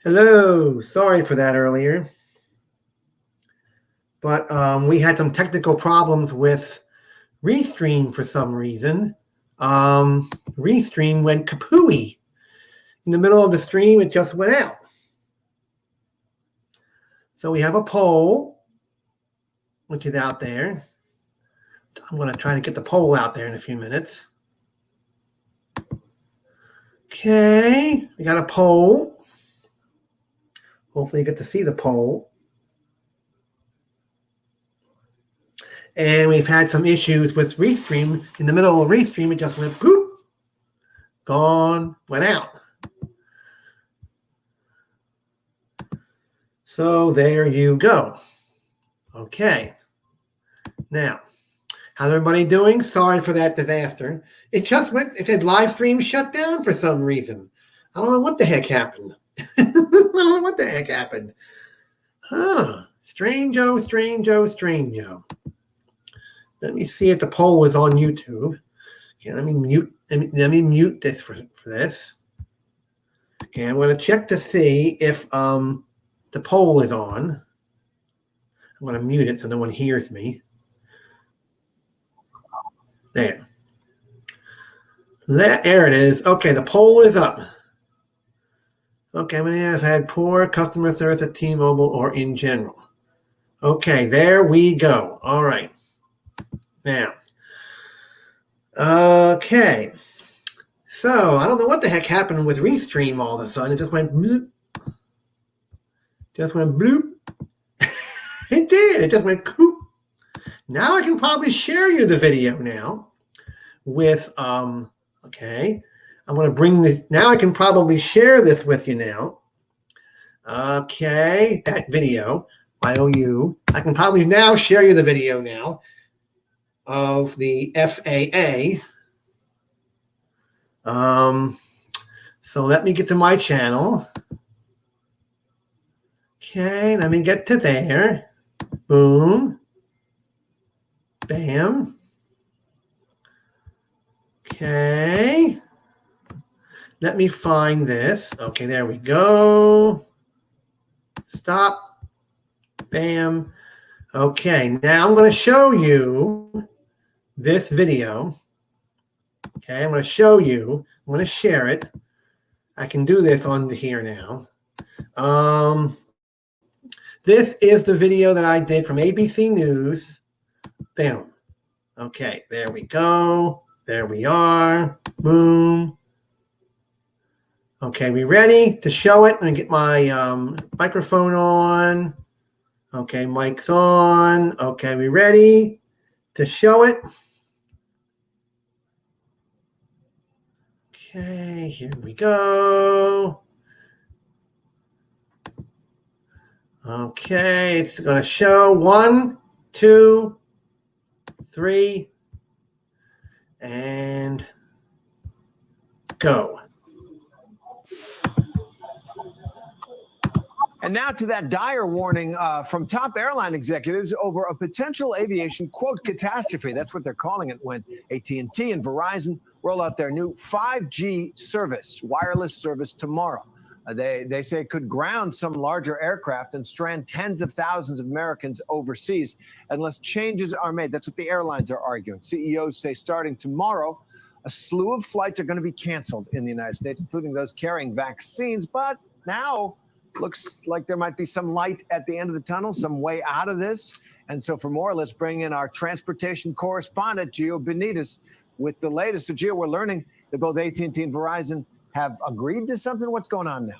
Hello, sorry for that earlier, but we had some technical problems with Restream for some reason. Restream went kapooey. In the middle of the stream, it just went out. So we have a poll, which is out there. I'm going to try to get the poll out there in a few minutes. Okay, we got a poll. Hopefully you get to see the poll. And we've had some issues with Restream. In the middle of Restream, it just went poop, gone, went out. So there you go. Okay. Now, how's everybody doing? Sorry for that disaster. It just went, it said live stream shut down for some reason. I don't know what the heck happened. I don't know what the heck happened. Huh. Strange-o, strange-o, strange-o. Let me see if the poll is on YouTube. Okay, let me mute this for this. Okay, I'm going to check to see if the poll is on. I'm going to mute it so no one hears me. There. There it is. Okay, the poll is up. Okay, many have had poor customer service at T-Mobile or in general. Okay, there we go. All right. Now, okay. So, I don't know what the heck happened with Restream all of a sudden. It just went bloop. Just went bloop. It did. It just went coop. Now I can probably share you the video now with, okay. I'm going to bring this, now I can probably share this with you now. Okay, that video, IOU. I can probably now share you the video now of the FAA. So let me get to my channel. Okay, let me get to there. Boom. Bam. Okay. Let me find this. Okay, there we go. Stop. Bam. Okay, now I'm going to show you this video. Okay, I'm going to show you. I'm going to share it. I can do this on here now. This is the video that I did from ABC News. Bam. Okay, there we go. There we are. Boom. Okay, we ready to show it? Let me get my microphone on. Okay, mic's on. Okay, we ready to show it? Okay, here we go. Okay, it's going to show 1, 2, 3, and go. And now to that dire warning from top airline executives over a potential aviation, quote, catastrophe. That's what they're calling it when AT&T and Verizon roll out their new 5G service, wireless service tomorrow. They say it could ground some larger aircraft and strand tens of thousands of Americans overseas unless changes are made. That's what the airlines are arguing. CEOs say starting tomorrow, a slew of flights are going to be canceled in the United States, including those carrying vaccines. But now looks like there might be some light at the end of the tunnel, some way out of this. And so for more, let's bring in our transportation correspondent, Gio Benitez, with the latest. So, Gio, we're learning that both AT&T and Verizon have agreed to something. What's going on now?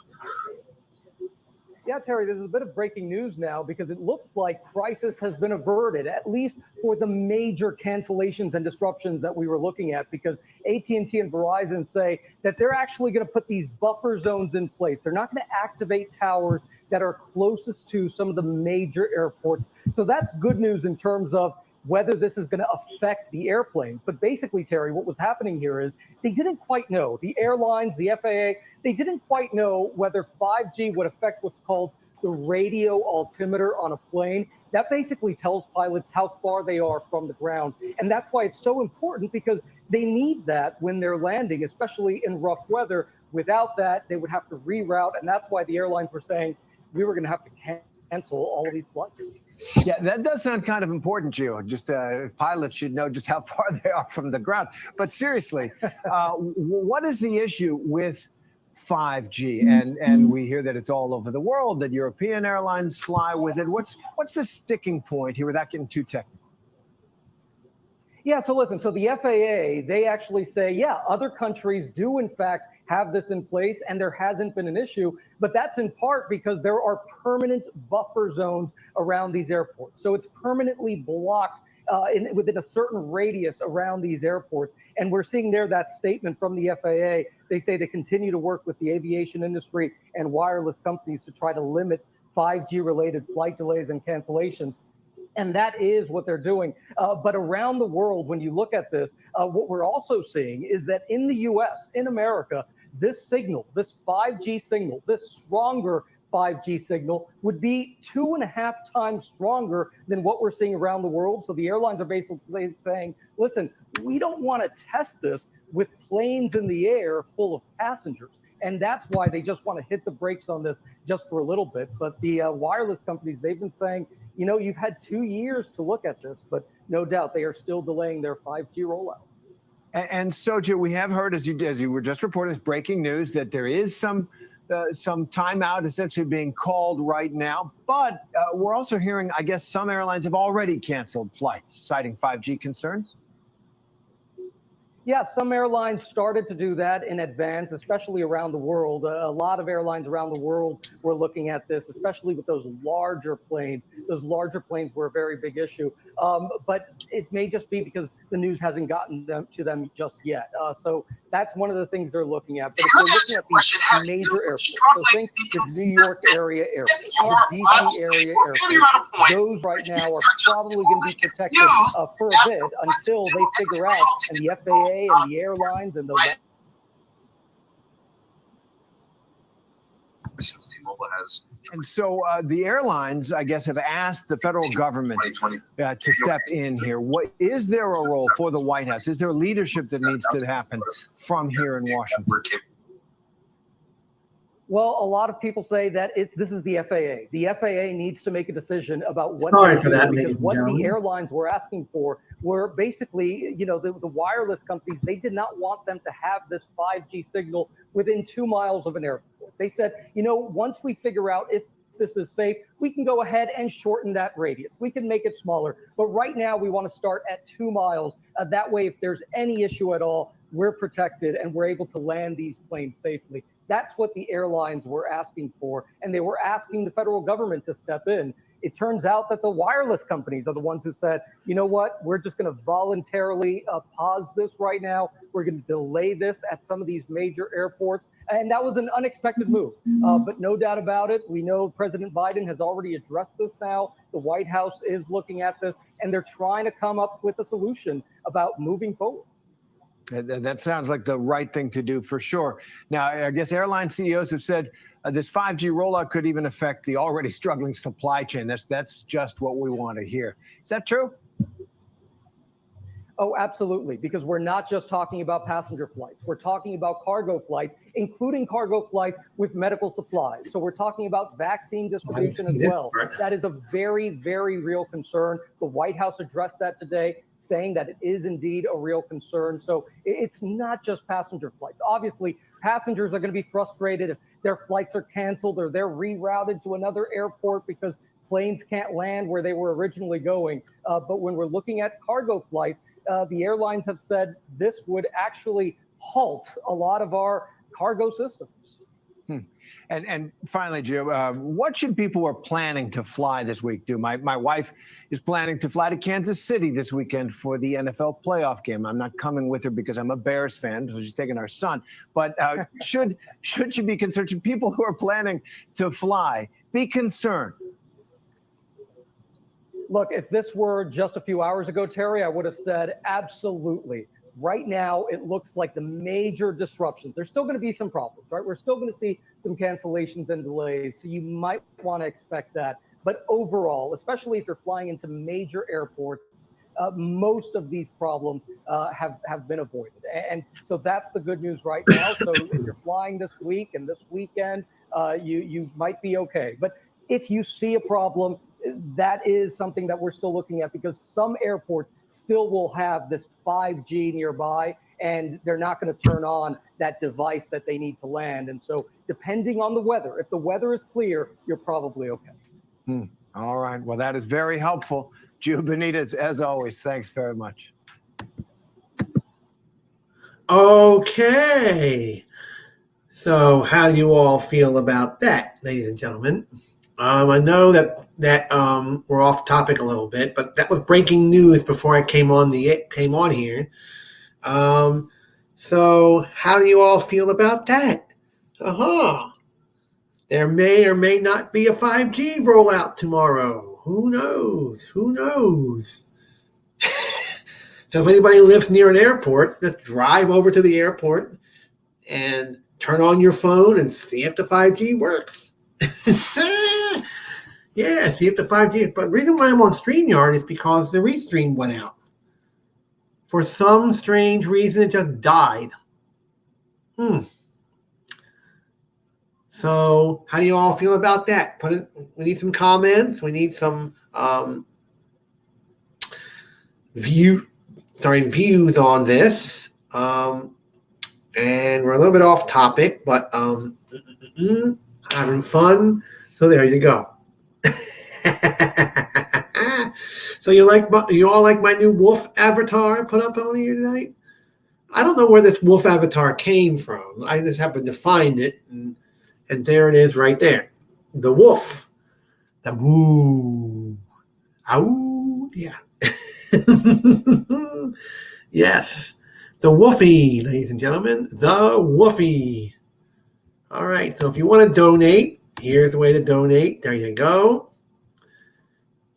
Yeah, Terry, there's a bit of breaking news now because it looks like crisis has been averted, at least for the major cancellations and disruptions that we were looking at, because AT&T and Verizon say that they're actually going to put these buffer zones in place. They're not going to activate towers that are closest to some of the major airports. So that's good news in terms of whether this is going to affect the airplanes. But basically, Terry, what was happening here is they didn't quite know. The airlines, the FAA, they didn't quite know whether 5G would affect what's called the radio altimeter on a plane. That basically tells pilots how far they are from the ground. And that's why it's so important, because they need that when they're landing, especially in rough weather, Without that, they would have to reroute, and that's why the airlines were saying we were going to have to cancel all of these flights. Yeah, that does sound kind of important, Gio. Just pilots should know just how far they are from the ground. But seriously, what is the issue with 5G? And we hear that it's all over the world, that European airlines fly with it. What's the sticking point here without getting too technical? Yeah, so listen, so the FAA, they actually say, yeah, other countries do in fact have this in place and there hasn't been an issue, but that's in part because there are permanent buffer zones around these airports. So it's permanently blocked within a certain radius around these airports. And we're seeing there that statement from the FAA. They say they continue to work with the aviation industry and wireless companies to try to limit 5G related flight delays and cancellations. And that is what they're doing. But around the world, when you look at this, what we're also seeing is that in the US, in America, this signal, this 5G signal, this stronger 5G signal would be 2.5 times stronger than what we're seeing around the world. So the airlines are basically saying, listen, we don't want to test this with planes in the air full of passengers. And that's why they just want to hit the brakes on this just for a little bit. But the wireless companies, they've been saying, you know, you've had 2 years to look at this, but no doubt they are still delaying their 5G rollout. And Soja, we have heard, as you were just reporting, this breaking news that there is some timeout essentially being called right now. But we're also hearing, I guess, some airlines have already canceled flights, citing 5G concerns. Yeah, some airlines started to do that in advance, especially around the world. A lot of airlines around the world were looking at this, especially with those larger planes. Those larger planes were a very big issue. But it may just be because the news hasn't gotten to them just yet. So that's one of the things they're looking at. But if you're looking at these major airports, so think the New York area airport, the DC area airport, those right now are probably going to be protected for a bit until they figure out, and the FAA and the airlines and those. Since T-Mobile has. And so the airlines, I guess, have asked the federal government to step in here. What is there a role for the White House? Is there leadership that needs to happen from here in Washington? Well, a lot of people say that this is the FAA. The FAA needs to make a decision about what Sorry to for do, that, because ladies and what the gentlemen. airlines were asking for were basically, you know, the wireless companies, they did not want them to have this 5G signal within 2 miles of an airport. They said, you know, once we figure out if this is safe, we can go ahead and shorten that radius. We can make it smaller. But right now, we want to start at 2 miles. That way, if there's any issue at all, we're protected and we're able to land these planes safely. That's what the airlines were asking for. And they were asking the federal government to step in. It turns out that the wireless companies are the ones who said, you know what, we're just going to voluntarily pause this right now. We're going to delay this at some of these major airports. And that was an unexpected move. But no doubt about it, we know President Biden has already addressed this now. The White House is looking at this, and they're trying to come up with a solution about moving forward. That sounds like the right thing to do for sure. Now, I guess airline CEOs have said this 5G rollout could even affect the already struggling supply chain. That's just what we want to hear. Is that true? Oh, absolutely, because we're not just talking about passenger flights. We're talking about cargo flights, including cargo flights with medical supplies. So we're talking about vaccine distribution as well. That is a very, very real concern. The White House addressed that today, saying that it is indeed a real concern. So it's not just passenger flights. Obviously, passengers are going to be frustrated if their flights are canceled or they're rerouted to another airport because planes can't land where they were originally going. But when we're looking at cargo flights, the airlines have said this would actually halt a lot of our cargo systems. And finally, Gio, what should people who are planning to fly this week do? My wife is planning to fly to Kansas City this weekend for the NFL playoff game. I'm not coming with her because I'm a Bears fan, so she's taking our son. But should she be concerned? Should people who are planning to fly be concerned? Look, if this were just a few hours ago, Terry, I would have said absolutely. Right now, it looks like the major disruptions. There's still going to be some problems, right? We're still going to see some cancellations and delays. So you might want to expect that. But overall, especially if you're flying into major airports, most of these problems have been avoided. And so that's the good news right now. So if you're flying this week and this weekend, you might be okay. But if you see a problem, that is something that we're still looking at, because some airports still will have this 5G nearby, and they're not going to turn on that device that they need to land. And so depending on the weather, if the weather is clear, you're probably okay. All right. Well, that is very helpful. Gio Benitez, as always, thanks very much. Okay. So how do you all feel about that, ladies and gentlemen? I know that we're off topic a little bit, but that was breaking news before I came on here. So how do you all feel about that? There may or may not be a 5G rollout tomorrow. Who knows? So if anybody lives near an airport, just drive over to the airport and turn on your phone and see if the 5G works. Yeah, see if the 5G. But the reason why I'm on StreamYard is because the Restream went out. For some strange reason, it just died. So how do you all feel about that? We need some comments. We need some views on this. And we're a little bit off topic, but having fun. So there you go. So you all like my new wolf avatar I put up on here tonight? I don't know where this wolf avatar came from. I just happened to find it, and there it is right there. The wolf. The woo. Ow. Yeah. Yes. The woofy, ladies and gentlemen. The woofy. All right. So if you want to donate, here's the way to donate. There you go.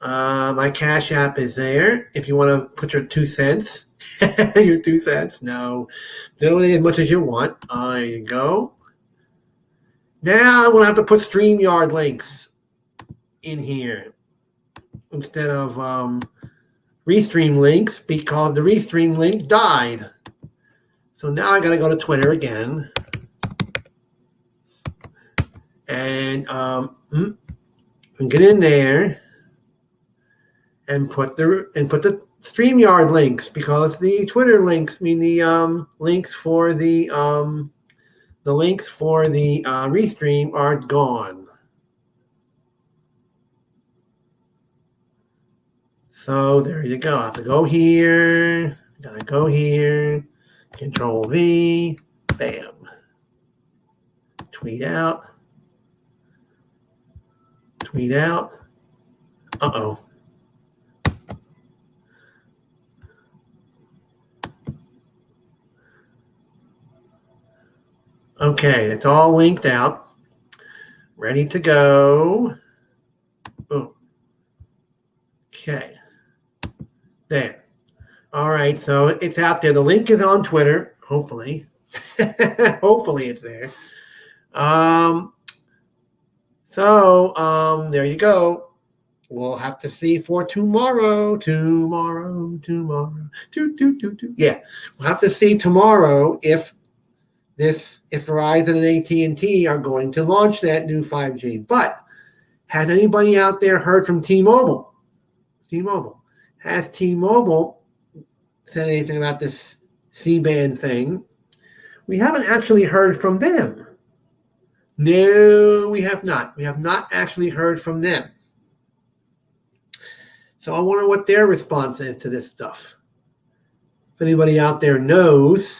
My Cash App is there. If you want to put your 2 cents, your 2 cents. No, donate as much as you want. There you go. Now I'm going to have to put StreamYard links in here instead of Restream links, because the Restream link died. So now I got to go to Twitter again. And get in there and put the StreamYard links, because the Twitter links, the links for the Restream are gone. So there you go. I have to go here. Gotta go here. Control V. Bam. Tweet out. Uh-oh. Okay, it's all linked out. Ready to go. Boom. Okay. There. All right, so it's out there. The link is on Twitter, hopefully. Hopefully it's there. So there you go. We'll have to see for tomorrow. Yeah, we'll have to see tomorrow if Verizon and AT&T are going to launch that new 5G. But has anybody out there heard from T-Mobile? Has T-Mobile said anything about this C-band thing? We haven't actually heard from them. No, we have not. We have not actually heard from them. So I wonder what their response is to this stuff. If anybody out there knows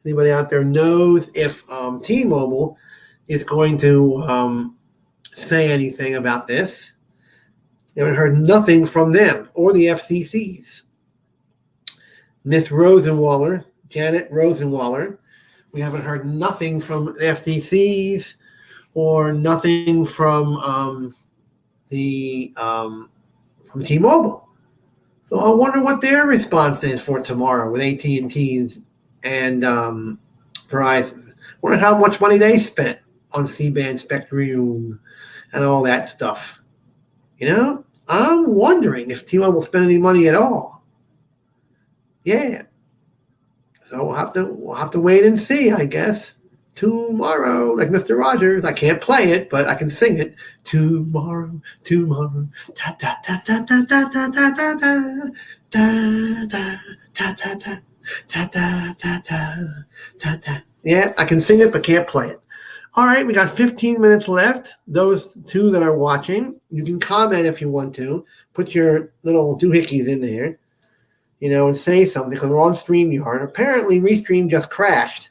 if T-Mobile is going to say anything about this. We haven't heard nothing from them or the FCCs. Miss Rosenwaller, Janet Rosenwaller, we haven't heard nothing from the FCCs or nothing from from T-Mobile. So I wonder what their response is for tomorrow with AT&T's and Verizon. I wonder how much money they spent on C-band spectrum and all that stuff. You know, I'm wondering if T-Mobile spent any money at all. Yeah. So we'll have to wait and see, I guess. Tomorrow, like Mr. Rogers, I can't play it, but I can sing it. Tomorrow, tomorrow, da da da da da da da da da da da da da da da da da da da. Yeah, I can sing it, but can't play it. All right, we got 15 minutes left. Those two that are watching, you can comment if you want to. Put your little doohickeys in there, and say something, because we're on StreamYard. Apparently, Restream just crashed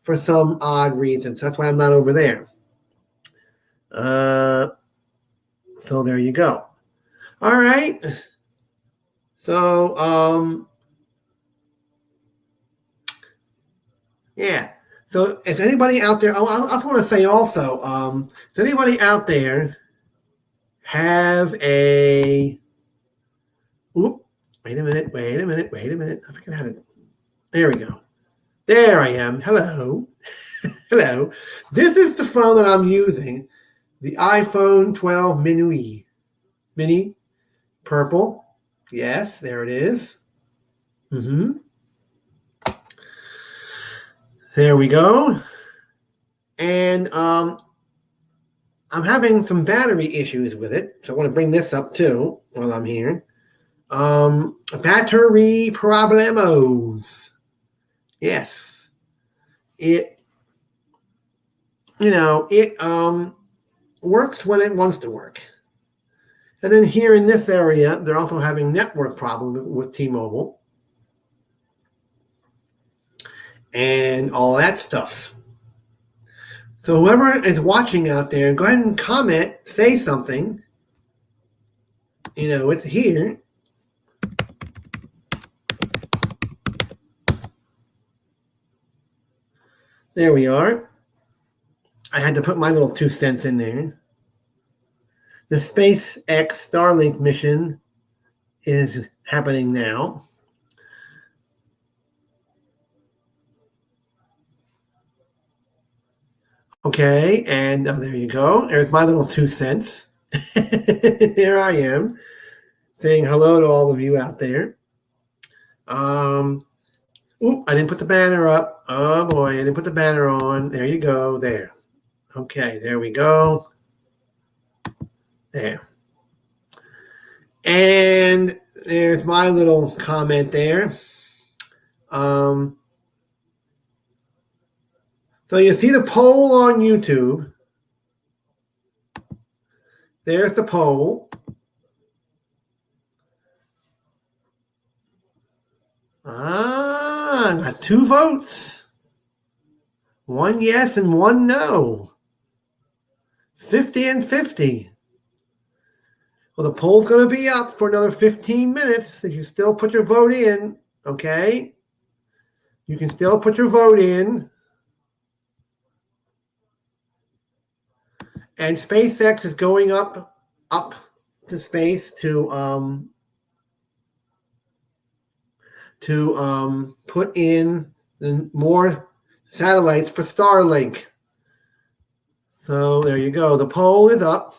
for some odd reason. So that's why I'm not over there. So there you go. All right. So, yeah. So if anybody out there, I just want to say also, does anybody out there have a, wait a minute. I forget how to, there we go. There I am. Hello. Hello. This is the phone that I'm using, the iPhone 12 Mini, purple. Yes, there it is. There we go. And I'm having some battery issues with it, so I want to bring this up too while I'm here. Battery problemos. Yes. It works when it wants to work. And then here in this area, they're also having network problems with T-Mobile and all that stuff. So whoever is watching out there, go ahead and comment, say something. It's here. There we are. I had to put my little 2 cents in there. The SpaceX Starlink mission is happening now. Okay, and there you go. There's my little 2 cents. Here I am saying hello to all of you out there. I didn't put the banner up. Oh boy, I didn't put the banner on. There you go. There. Okay, there we go. There. And there's my little comment there. So you see the poll on YouTube. There's the poll. I got 2 votes. 1 yes and 1 no. 50 and 50. Well, the poll's going to be up for another 15 minutes. If you still put your vote in, okay? You can still put your vote in. And SpaceX is going up to space to put in more satellites for Starlink. So there you go. The poll is up.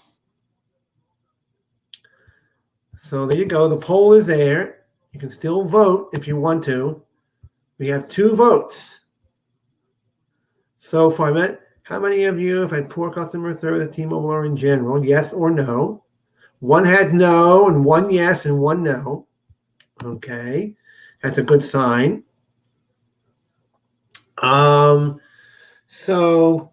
So there you go. The poll is there. You can still vote if you want to. We have 2 votes so far. How many of you have had poor customer service at T-Mobile or in general? Yes or no? 1 had no, and 1 yes, and 1 no. Okay. That's a good sign. So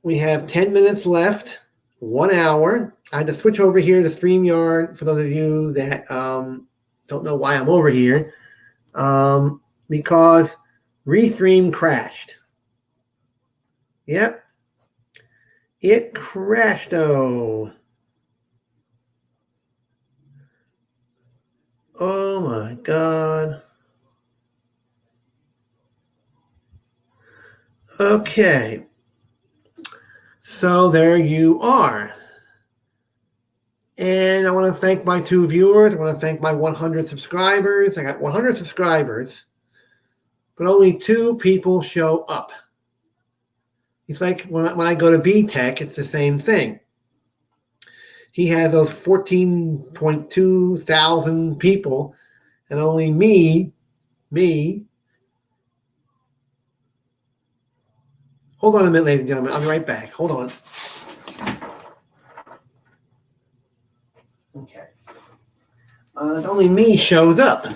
we have 10 minutes left, 1 hour. I had to switch over here to StreamYard for those of you that don't know why I'm over here, because Restream crashed. Yep. It crashed, oh. Oh my God. Okay. So there you are. And I want to thank my 2 viewers. I want to thank my 100 subscribers. I got 100 subscribers, but only 2 people show up. It's like when I go to B-Tech, it's the same thing. He has those 14.2 thousand people, and only me. Hold on a minute, ladies and gentlemen. I'll be right back. Hold on. Okay. Only me shows up.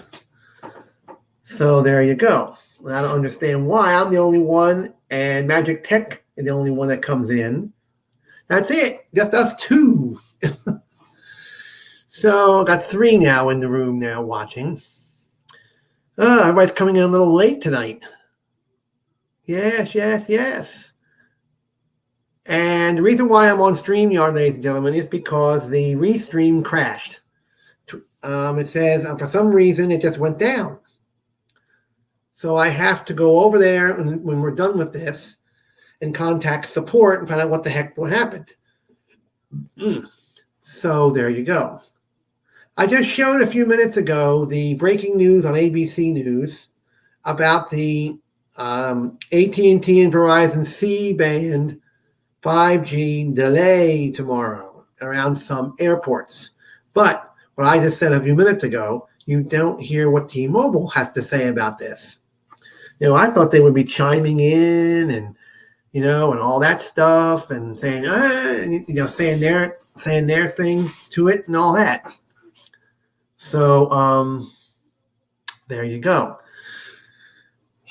So there you go. I don't understand why. I'm the only one, and Magic Tech is the only one that comes in. That's it. Just us two. So I got three now in the room now watching. Everybody's coming in a little late tonight. Yes. And the reason why I'm on StreamYard, ladies and gentlemen, is because the restream crashed. It says for some reason it just went down. So I have to go over there when we're done with this and contact support and find out what happened. So there you go. I just showed a few minutes ago the breaking news on ABC News about the AT&T and Verizon C-band 5G delay tomorrow around some airports. But what I just said a few minutes ago, you don't hear what T-Mobile has to say about this. I thought they would be chiming in and all that stuff and saying, saying their thing to it and all that. So there you go.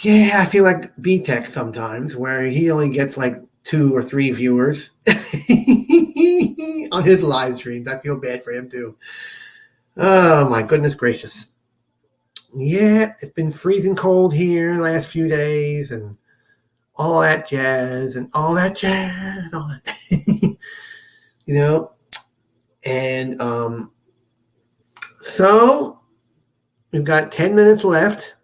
Yeah, I feel like B-Tech sometimes, where he only gets like 2 or 3 viewers on his live streams. I feel bad for him too. Oh my goodness gracious. Yeah, it's been freezing cold here the last few days and all that jazz. And so we've got 10 minutes left.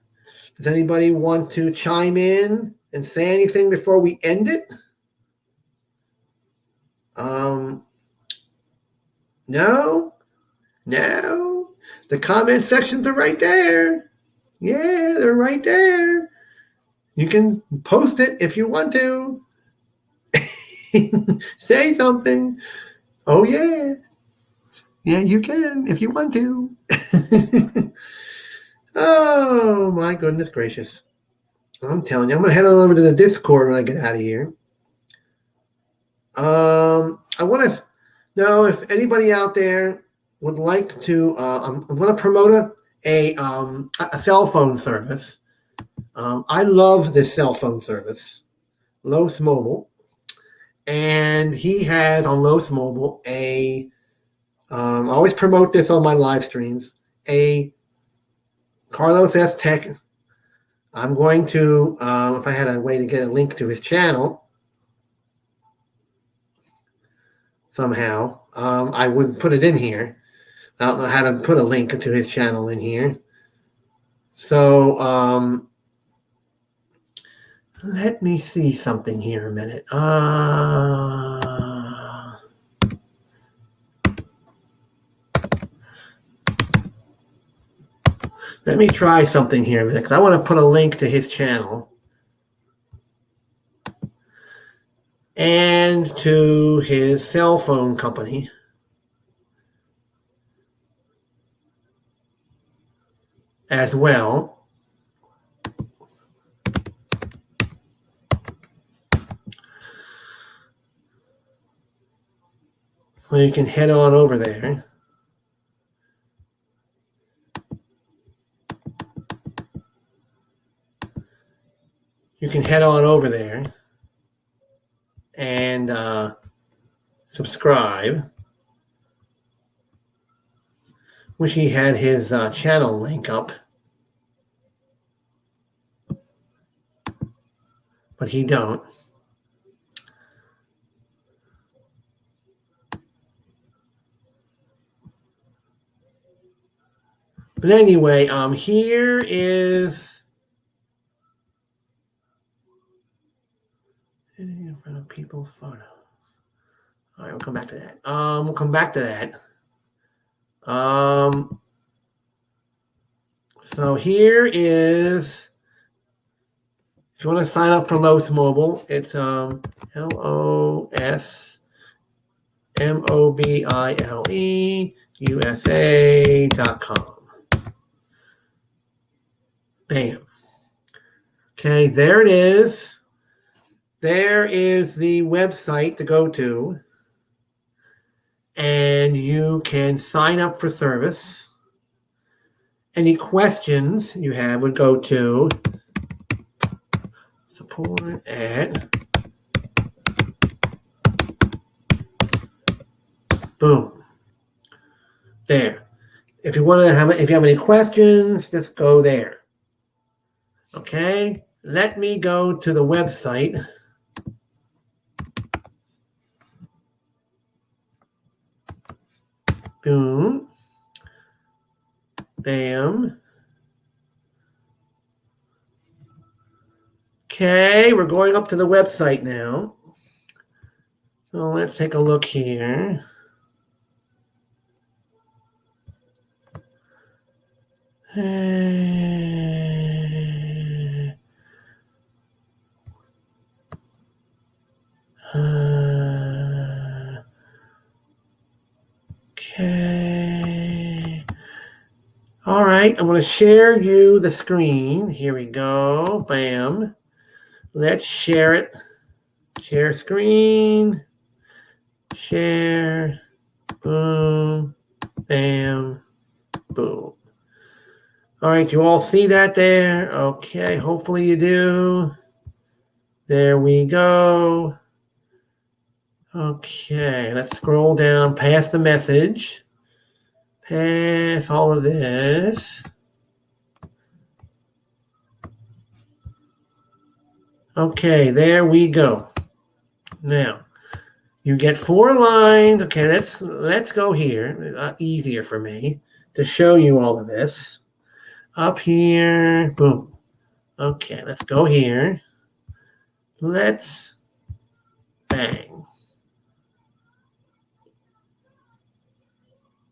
Does anybody want to chime in and say anything before we end it? No. The comment sections are right there. Yeah, they're right there. You can post it if you want to. Say something. Oh, yeah. Yeah, you can if you want to. Oh, my goodness gracious. I'm telling you, I'm going to head on over to the Discord when I get out of here. I want to know if anybody out there would like to, I'm going to promote a cell phone service. I love this cell phone service, Los Mobile. And he has on Los Mobile I always promote this on my live streams, a Carlos S. Tech. I'm going to, if I had a way to get a link to his channel somehow, I would put it in here. I don't know how to put a link to his channel in here. So let me see something here a minute. Let me try something here a minute because I want to put a link to his channel and to his cell phone company. As well. So you can head on over there. You can head on over there and subscribe. Wish he had his channel link up. But he don't. But anyway, here is in front of people's photos. All right, we'll come back to that. So here is, if you want to sign up for Los Mobile, it's LOSMOBILE USA.com. Bam. Okay, there it is. There is the website to go to. And you can sign up for service. Any questions you have would go to support at boom. There. If you have any questions, just go there. Okay, let me go to the website. Boom. Bam. Okay, we're going up to the website now. So let's take a look here. Okay. All right, I'm going to share you the screen. Here we go. Bam. Let's share it. Share screen. Share. Boom. Bam. Boom. All right, you all see that there? Okay, hopefully you do. There we go. Okay, let's scroll down past the message. Past all of this. Okay, there we go. Now, you get 4 lines. Okay, let's go here. Easier for me to show you all of this. Up here, boom. Okay, let's go here. Let's bang.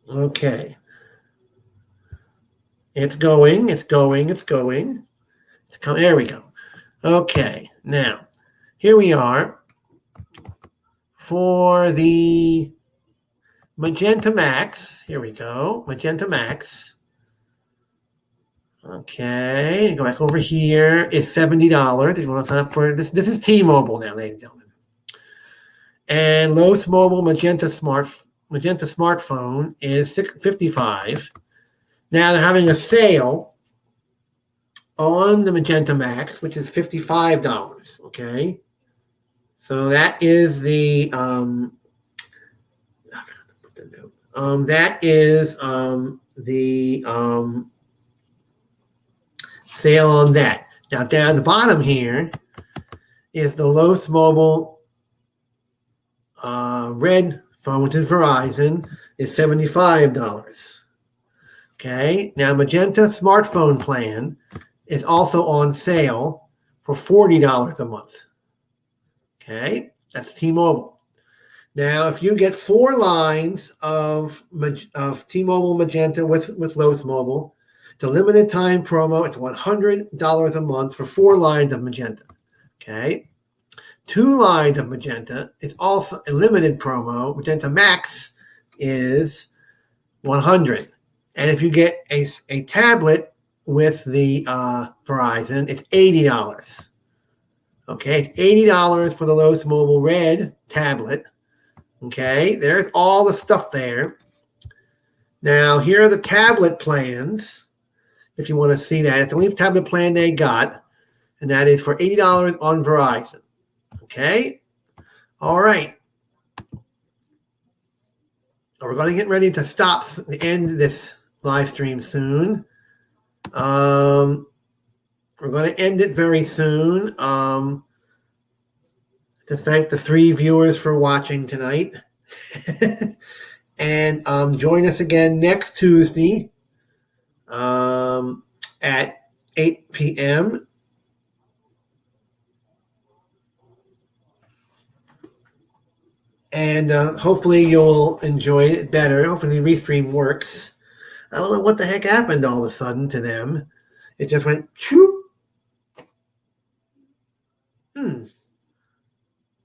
Okay. It's going. It's coming. There we go. Okay, now, here we are for the Magenta Max. Here we go, Magenta Max. Okay, go back over here. It's $70 if you want to sign up for this. This is T-Mobile now, ladies and gentlemen. And Los Mobile Magenta smartphone is $55. Now they're having a sale on the Magenta Max, which is $55. Okay, so that is the that is the sale on that. Now down at the bottom here is the Los Mobile red phone, which is Verizon, is $75. Okay, now Magenta smartphone plan is also on sale for $40 a month. Okay, that's T-Mobile. Now, if you get 4 lines of T-Mobile Magenta with Los Mobile, it's a limited time promo. It's $100 a month for 4 lines of Magenta. Okay, 2 lines of Magenta is also a limited promo. Magenta Max is $100, and if you get a tablet with the Verizon, it's $80. Okay, it's $80 for the Los Mobile Red tablet. Okay, there's all the stuff there. Now, here are the tablet plans. If you want to see that, it's the only tablet plan they got, and that is for $80 on Verizon. Okay, all right. We're going to get ready to end this live stream soon. We're going to end it very soon. To thank the 3 viewers for watching tonight. And join us again next Tuesday at 8 p.m. And hopefully you'll enjoy it better. Hopefully Restream works. I don't know what the heck happened all of a sudden to them. It just went choop.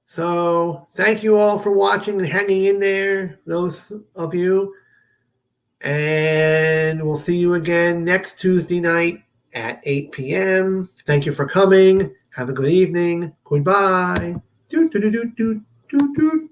So thank you all for watching and hanging in there, those of you. And we'll see you again next Tuesday night at 8 p.m. Thank you for coming. Have a good evening. Goodbye. Doot, doot, doot, doot, doot, doot.